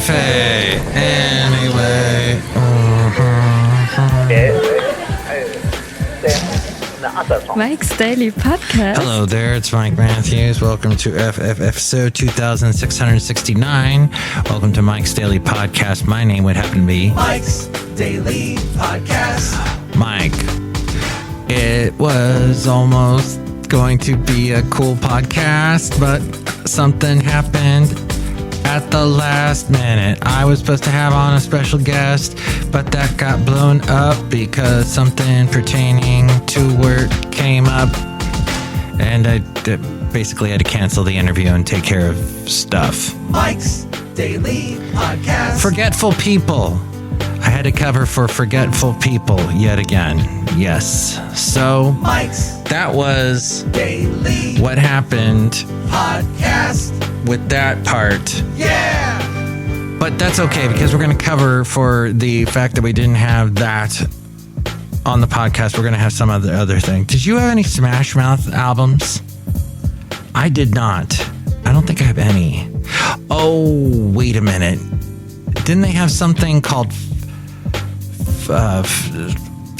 cafe. Anyway. Mike's Daily Podcast. Hello there, it's Mike Matthews. Welcome to episode 2669. Welcome to Mike's Daily Podcast. My name would happen to be Mike's Daily Podcast. Mike. It was almost going to be a cool podcast, but something happened at the last minute. I was supposed to have on a special guest, but that got blown up because something pertaining to work came up, and I basically had to cancel the interview and take care of stuff. Mike's Daily Podcast. Forgetful people. I had to cover for forgetful people yet again. Yes. So Mike's that was Daily what happened Podcast. with that part. Yeah. But that's okay because we're going to cover for the fact that we didn't have that on the podcast. We're going to have some other thing. Did you have any Smash Mouth albums? I did not. I don't think I have any. Oh, wait a minute. Didn't they have something called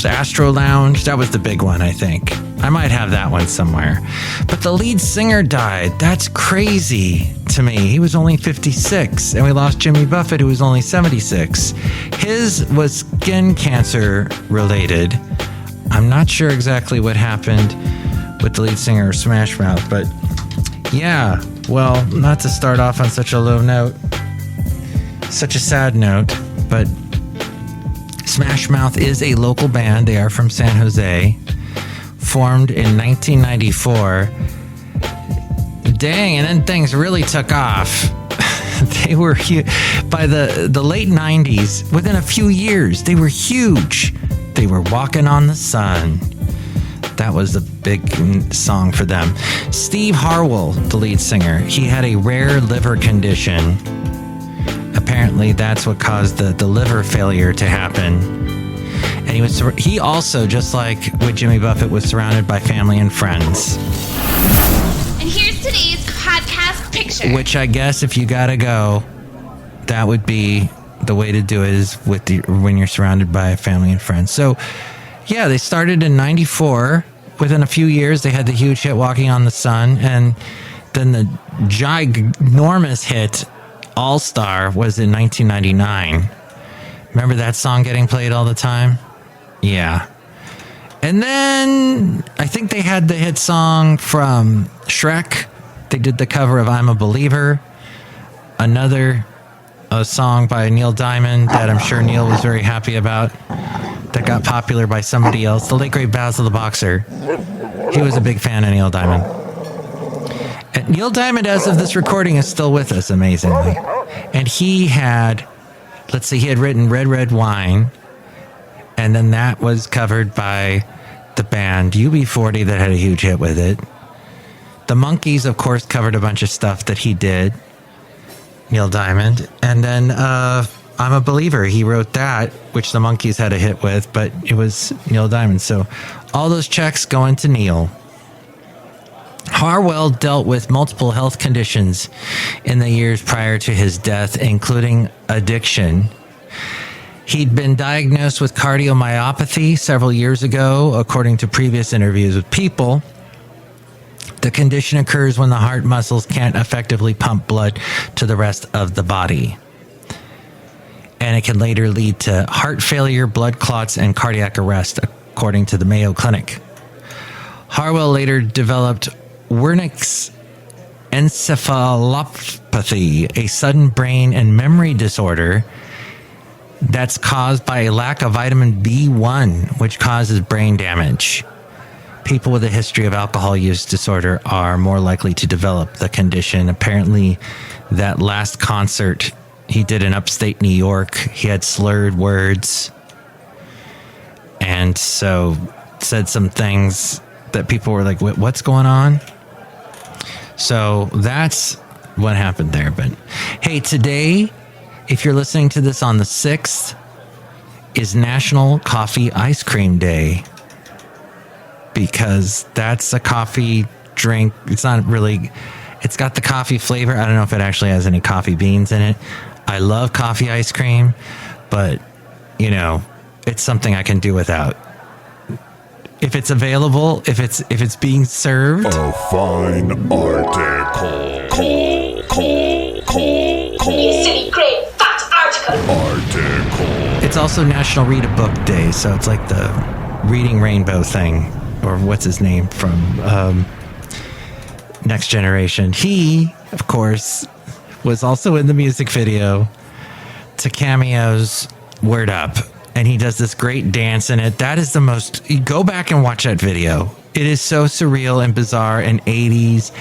Astro Lounge? That was the big one, I think. I might have that one somewhere. But the lead singer died. That's crazy to me. He was only 56, and we lost Jimmy Buffett, who was only 76. His was skin cancer related. I'm not sure exactly what happened with the lead singer of Smash Mouth, but yeah, well, not to start off on such a low note, such a sad note, but Smash Mouth is a local band. They are from San Jose, formed in 1994. Dang, and then things really took off. They were by the late 90s. Within a few years, they were huge. They were Walking on the Sun. That was the big song for them. Steve Harwell, the lead singer, he had a rare liver condition. Apparently, that's what caused the liver failure to happen. And he also, just like with Jimmy Buffett, was surrounded by family and friends. And here's today's podcast picture. Which I guess if you gotta go, that would be the way to do it, is when you're surrounded by family and friends. So, yeah, they started in 94. Within a few years, they had the huge hit Walking on the Sun. And then the ginormous hit All-Star was in 1999. Remember that song getting played all the time? Yeah. And then I think they had the hit song from Shrek. They did the cover of I'm a Believer. Another song by Neil Diamond that I'm sure Neil was very happy about, that got popular by somebody else. The late great Basil the Boxer. He was a big fan of Neil Diamond. And Neil Diamond, as of this recording, is still with us, amazingly. And he had, he had written Red Red Wine, and then that was covered by the band UB40 that had a huge hit with it. The Monkees, of course, covered a bunch of stuff that he did, Neil Diamond. And then I'm a Believer, he wrote that, which the Monkees had a hit with, but it was Neil Diamond. So all those checks going to Neil. Harwell dealt with multiple health conditions in the years prior to his death, including addiction. He'd been diagnosed with cardiomyopathy several years ago, according to previous interviews with People. The condition occurs when the heart muscles can't effectively pump blood to the rest of the body. And it can later lead to heart failure, blood clots, and cardiac arrest, according to the Mayo Clinic. Harwell later developed Wernicke's encephalopathy, a sudden brain and memory disorder that's caused by a lack of vitamin B1, which causes brain damage. People with a history of alcohol use disorder are more likely to develop the condition. Apparently, that last concert he did in upstate New York, he had slurred words, and so said some things that people were like, what's going on? So that's what happened there. But hey, today, if you're listening to this on the 6th, is National Coffee Ice Cream Day, because that's a coffee drink. It's not really, it's got the coffee flavor. I don't know if it actually has any coffee beans in it. I love coffee ice cream, but, it's something I can do without. If it's available, if it's being served. A fine article. You silly great fat article. It's also National Read a Book Day, so it's like the Reading Rainbow thing, or what's his name from Next Generation. He, of course, was also in the music video to Cameo's Word Up, and he does this great dance in it. That is the most... Go back and watch that video. It is so surreal and bizarre and 80s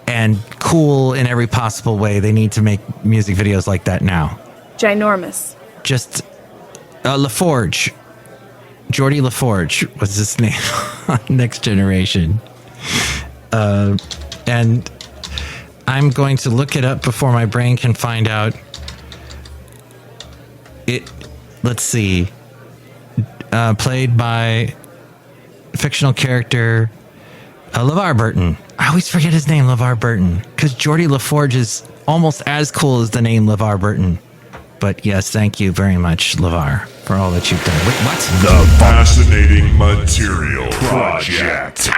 and cool in every possible way. They need to make music videos like that now. Ginormous. Just LaForge. Geordie LaForge was his name on Next Generation. And I'm going to look it up before my brain can find out. Let's see. Played by fictional character LeVar Burton. I always forget his name, LeVar Burton, because Geordie LaForge is almost as cool as the name LeVar Burton. But yes, thank you very much, LeVar, for all that you've done. Wait, what? The Fascinating Material Project.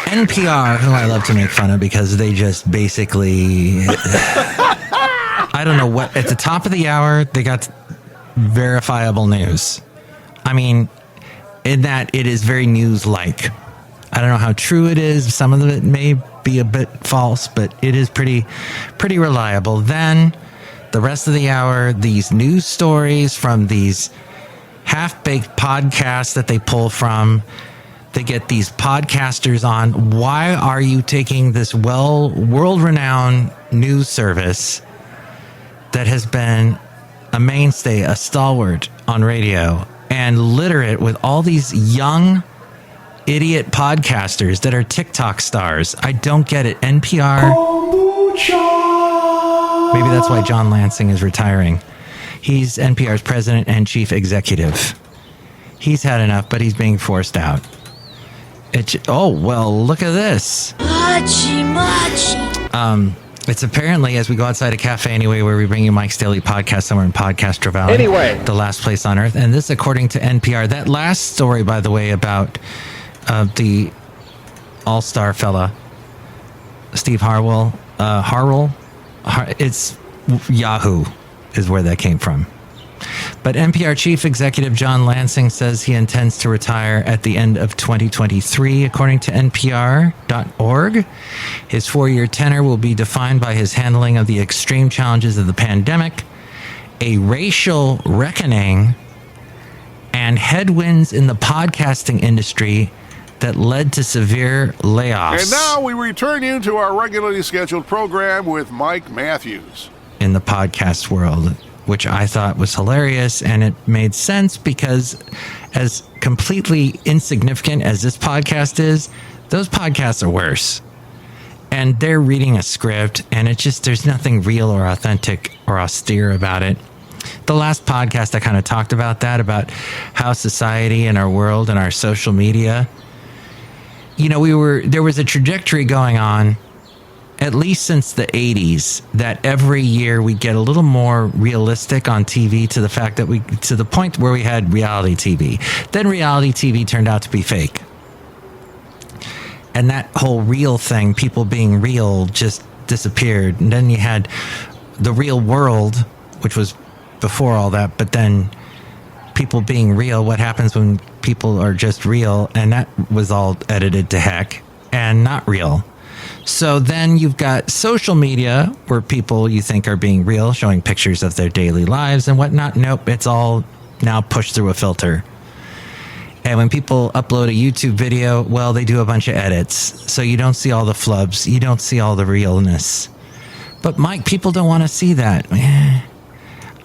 NPR, who I love to make fun of because they just basically... I don't know what... At the top of the hour, they got verifiable news. I mean, in that it is very news-like. I don't know how true it is. Some of it may be a bit false, but it is pretty reliable. Then, the rest of the hour, these news stories from these half-baked podcasts that they pull from... They get these podcasters on. Why are you taking this world-renowned news service that has been a mainstay, a stalwart on radio, and litter it with all these young, idiot podcasters that are TikTok stars? I don't get it. NPR. Maybe that's why John Lansing is retiring. He's NPR's president and chief executive. He's had enough, but he's being forced out. Well, look at this. It's apparently, as we go outside a cafe anyway, where we bring you Mike's Daily Podcast somewhere in Podcastro Valley. Anyway. The last place on earth. And this, according to NPR, that last story, by the way, about the all-star fella, Steve Harwell, it's Yahoo is where that came from. But NPR chief executive John Lansing says he intends to retire at the end of 2023, according to NPR.org. His 4-year tenure will be defined by his handling of the extreme challenges of the pandemic, a racial reckoning, and headwinds in the podcasting industry that led to severe layoffs. And now we return you to our regularly scheduled program with Mike Matthews. In the podcast world, which I thought was hilarious, and it made sense because as completely insignificant as this podcast is, those podcasts are worse. And they're reading a script, and there's nothing real or authentic or austere about it. The last podcast I kind of talked about that, about how society and our world and our social media, there was a trajectory going on, at least since the 80s, that every year we get a little more realistic on TV to the point where we had reality TV. Then reality TV turned out to be fake. And that whole real thing, people being real, just disappeared. And then you had the real world, which was before all that, but then people being real, what happens when people are just real? And that was all edited to heck and not real. So then you've got social media where people you think are being real, showing pictures of their daily lives and whatnot. Nope, it's all now pushed through a filter. And when people upload a YouTube video, well, they do a bunch of edits. So you don't see all the flubs. You don't see all the realness. But Mike, people don't want to see that.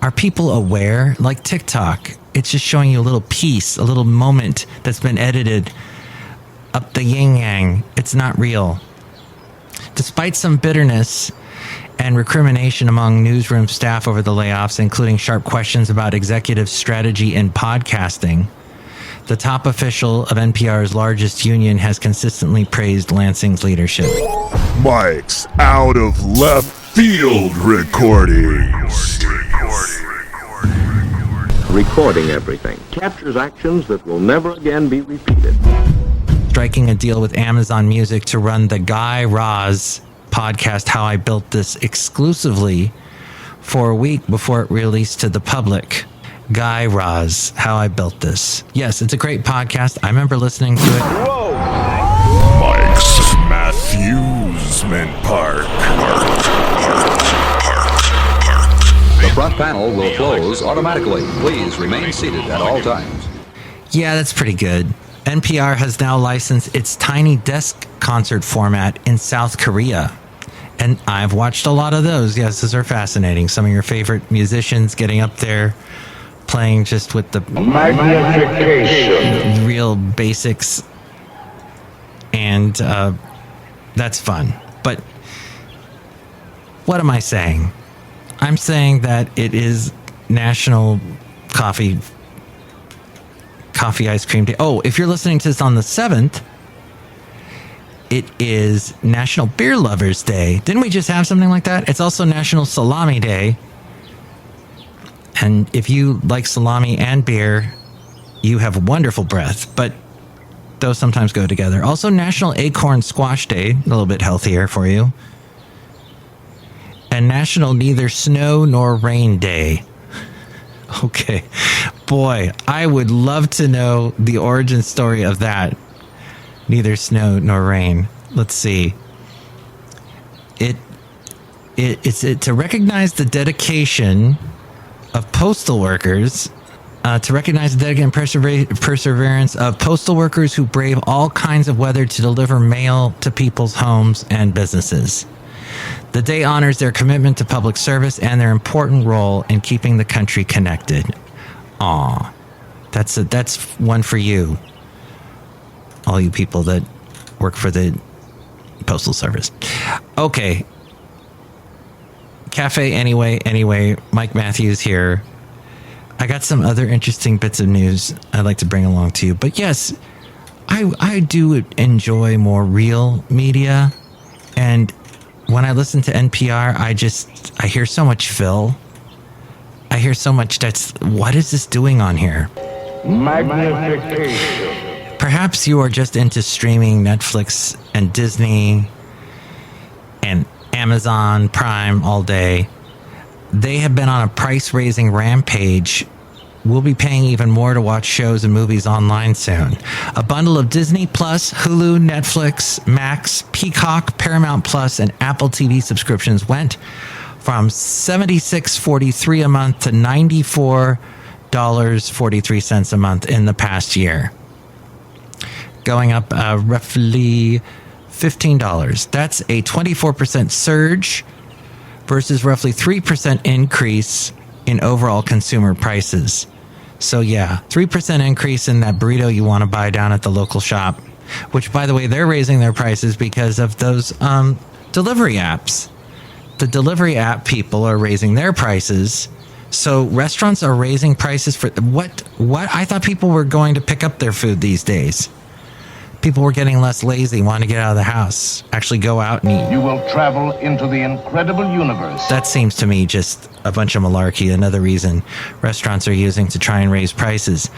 Are people aware? Like TikTok, it's just showing you a little piece, a little moment that's been edited up the yin-yang. It's not real. Despite some bitterness and recrimination among newsroom staff over the layoffs, including sharp questions about executive strategy in podcasting, the top official of NPR's largest union has consistently praised Lansing's leadership. Mike's out of left Field recordings. Recording everything captures actions that will never again be repeated. Striking a deal with Amazon Music to run the Guy Raz podcast, How I Built This, exclusively for a week before it released to the public. Guy Raz, How I Built This. Yes, it's a great podcast. I remember listening to it. Whoa! Mike's Matthewsman Park. The front panel will close automatically. Please remain seated at all times. Yeah, that's pretty good. NPR has now licensed its Tiny Desk concert format in South Korea. And I've watched a lot of those. Yes, those are fascinating. Some of your favorite musicians getting up there, playing just with the real basics. And that's fun. But what am I saying? I'm saying that it is National Coffee Ice Cream Day. Oh, if you're listening to this on the 7th, it is National Beer Lovers Day. Didn't we just have something like that? It's also National Salami Day. And if you like salami and beer, you have a wonderful breath. But those sometimes go together. Also National Acorn Squash Day, a little bit healthier for you. And National Neither Snow Nor Rain Day. Okay. Boy, I would love to know the origin story of that. Neither snow nor rain. Let's see. It's to recognize the dedication of postal workers, to recognize the dedication and perseverance of postal workers who brave all kinds of weather to deliver mail to people's homes and businesses. The day honors their commitment to public service and their important role in keeping the country connected. Aw, that's one for you, all you people that work for the Postal Service. Okay. Cafe anyway, Mike Matthews here. I got some other interesting bits of news I'd like to bring along to you. But yes, I do enjoy more real media. And when I listen to NPR, I hear so much Phil. I hear so much what is this doing on here? Magnification. Perhaps you are just into streaming Netflix and Disney and Amazon Prime all day. They have been on a price-raising rampage. We'll be paying even more to watch shows and movies online soon. A bundle of Disney Plus, Hulu, Netflix, Max, Peacock, Paramount Plus, and Apple TV subscriptions went from $76.43 a month to $94.43 a month in the past year, going up roughly $15. That's a 24% surge versus roughly 3% increase in overall consumer prices. So yeah, 3% increase in that burrito you want to buy down at the local shop, which, by the way, they're raising their prices because of those delivery apps. The delivery app people are raising their prices. So restaurants are raising prices for what? I thought people were going to pick up their food these days. People were getting less lazy, wanting to get out of the house, actually go out and eat. You will travel into the incredible universe. That seems to me just a bunch of malarkey. Another reason restaurants are using to try and raise prices.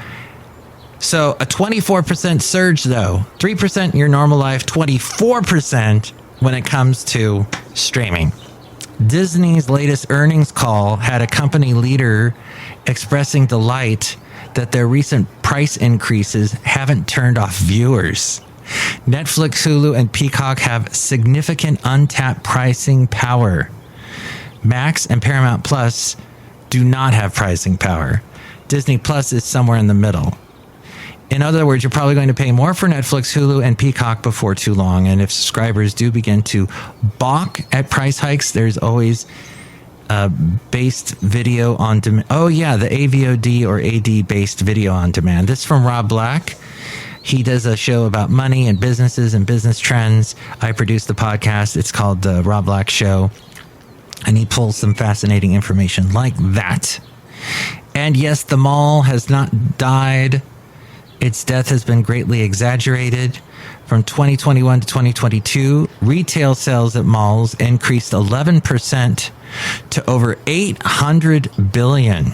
So a 24% surge, though. 3% in your normal life, 24% when it comes to streaming. Disney's latest earnings call had a company leader expressing delight that their recent price increases haven't turned off viewers. Netflix, Hulu, and Peacock have significant untapped pricing power. Max and Paramount Plus do not have pricing power. Disney Plus is somewhere in the middle. In other words, you're probably going to pay more for Netflix, Hulu, and Peacock before too long. And if subscribers do begin to balk at price hikes, there's always based video on demand. Oh, yeah, the AVOD or AD based video on demand. This is from Rob Black. He does a show about money and businesses and business trends. I produce the podcast. It's called The Rob Black Show. And he pulls some fascinating information like that. And yes, the mall has not died. its death has been greatly exaggerated. From 2021 to 2022, retail sales at malls increased 11% to over 800 billion.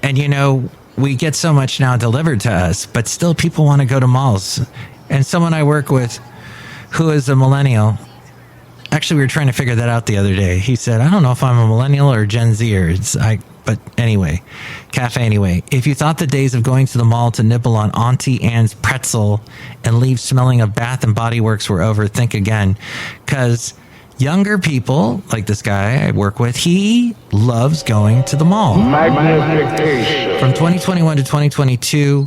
And you know, we get so much now delivered to us, but still people want to go to malls. And someone I work with who is a millennial, actually we were trying to figure that out the other day. He said, I don't know if I'm a millennial or Gen Zer. But anyway, cafe anyway. If you thought the days of going to the mall to nibble on Auntie Anne's pretzel and leave smelling of Bath and Body Works were over, think again. Because younger people, like this guy I work with, he loves going to the mall. Magnification. From 2021 to 2022,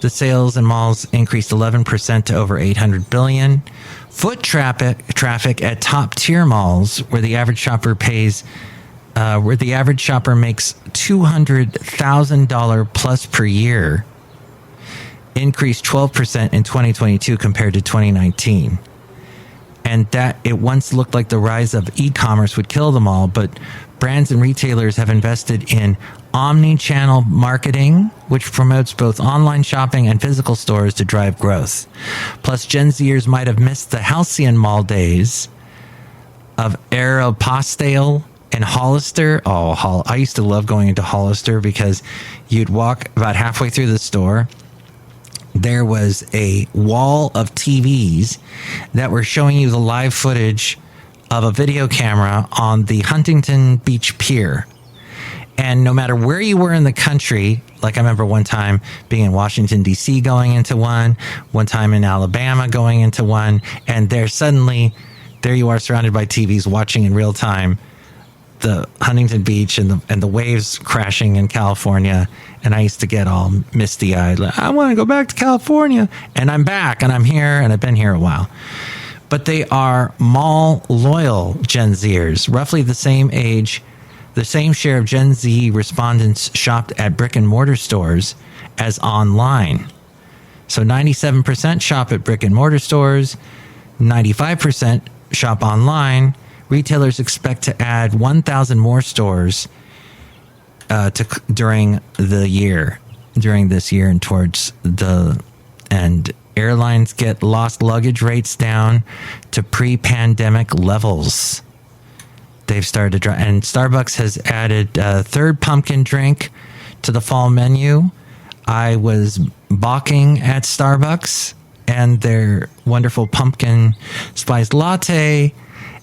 the sales in malls increased 11% to over 800 billion. Foot traffic at top tier malls, where the average shopper makes $200,000 plus per year, increased 12% in 2022 compared to 2019. And that it once looked like the rise of e-commerce would kill them all, but brands and retailers have invested in omni-channel marketing, which promotes both online shopping and physical stores to drive growth. Plus, Gen Zers might have missed the halcyon mall days of Aeropostale and Hollister. Oh, I used to love going into Hollister because you'd walk about halfway through the store. There was a wall of TVs that were showing you the live footage of a video camera on the Huntington Beach Pier. And no matter where you were in the country, like I remember one time being in Washington, D.C. going into one time in Alabama going into one, and there you are surrounded by TVs watching in real time the Huntington Beach and the waves crashing in California. And I used to get all misty-eyed, like, I want to go back to California. And I'm back, and I'm here, and I've been here a while. But they are mall-loyal Gen Zers, roughly the same age. The same share of Gen Z respondents shopped at brick-and-mortar stores as online. So 97% shop at brick-and-mortar stores, 95% shop online. Retailers expect to add 1,000 more stores during this year and towards the end. Airlines get lost luggage rates down to pre-pandemic levels. They've started to drop, and Starbucks has added a third pumpkin drink to the fall menu. I was balking at Starbucks and their wonderful pumpkin spice latte.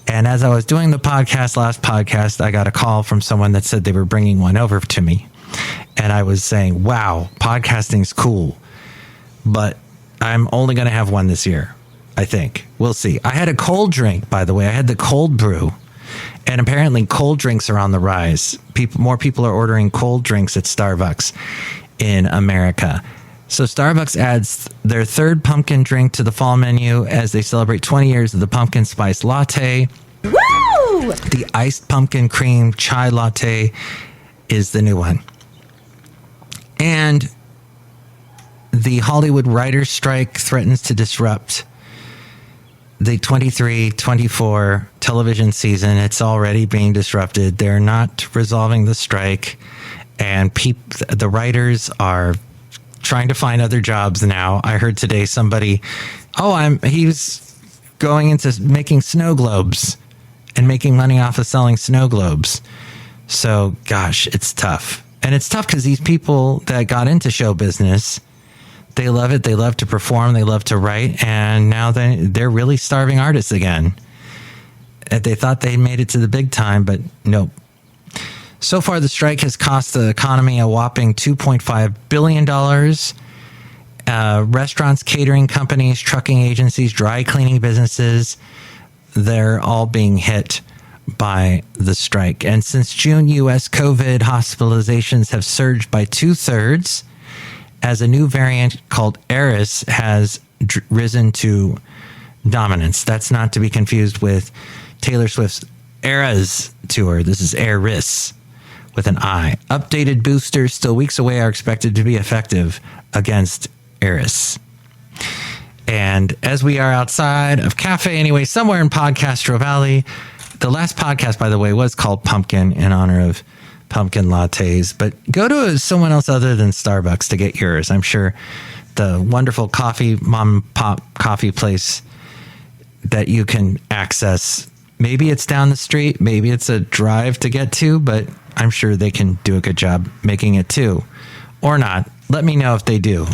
And as I was doing the last podcast, I got a call from someone that said they were bringing one over to me. And I was saying, wow, podcasting's cool. But I'm only going to have one this year, I think. We'll see. I had a cold drink, by the way. I had the cold brew. And apparently cold drinks are on the rise. More people are ordering cold drinks at Starbucks in America. So Starbucks adds their third pumpkin drink to the fall menu as they celebrate 20 years of the pumpkin spice latte. Woo! The iced pumpkin cream chai latte is the new one. And the Hollywood writers' strike threatens to disrupt the 23-24 television season. It's already being disrupted. They're not resolving the strike, and the writers are trying to find other jobs now. I heard today somebody, he's going into making snow globes and making money off of selling snow globes. So, gosh, it's tough. And it's tough because these people that got into show business, they love it. They love to perform. They love to write. And now they're really starving artists again. They thought they made it to the big time, but nope. So far, the strike has cost the economy a whopping $2.5 billion. Restaurants, catering companies, trucking agencies, dry cleaning businesses, they're all being hit by the strike. And since June, U.S. COVID hospitalizations have surged by 2/3 as a new variant called Eris has risen to dominance. That's not to be confused with Taylor Swift's Eras tour. This is Eris with an I. Updated boosters still weeks away are expected to be effective against Eris. And as we are outside of Cafe Anyway, somewhere in Podcastro Valley, the last podcast, by the way, was called Pumpkin in honor of pumpkin lattes, but go to someone else other than Starbucks to get yours. I'm sure the wonderful mom and pop coffee place that you can access, maybe it's down the street, maybe it's a drive to get to, but I'm sure they can do a good job making it too. Or not. Let me know if they do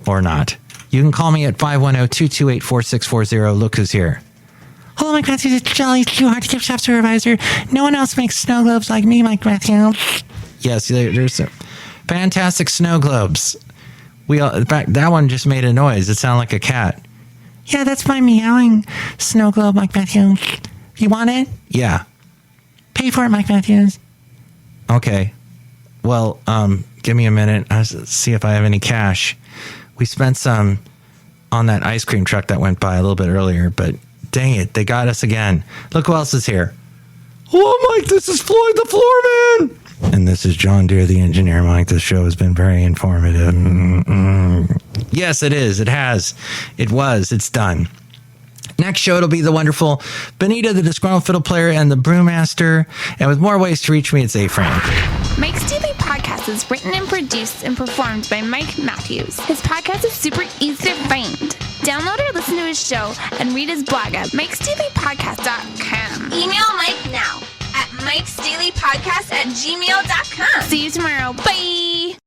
or not. You can call me at 510-228-4640. Look who's here. Hello, Mike Matthews. It's Chely Shoehart, gift shop supervisor. No one else makes snow globes like me, Mike Matthews. Yes, there's some fantastic snow globes. In fact, that one just made a noise. It sounded like a cat. Yeah, that's my meowing snow globe, Mike Matthews. You want it? Yeah. Pay for it, Mike Matthews. Okay. Well, give me a minute. I'll see if I have any cash. We spent some on that ice cream truck that went by a little bit earlier, but dang it, they got us again. Look who else is here. Hello, Mike. This is Floyd the Floorman. And this is John Deere, the engineer. Mike, this show has been very informative. Yes, it is. It has. It was. It's done. Next show, it'll be the wonderful Benita, the Disgruntled Fiddle Player, and the Brewmaster. And with more ways to reach me, it's A-Frank. Mike's Daily Podcast is written and produced and performed by Mike Matthews. His podcast is super easy to find. Download or listen to his show and read his blog at MikesDailyPodcast.com. Email Mike now at MikesDailyPodcast@gmail.com. See you tomorrow. Bye!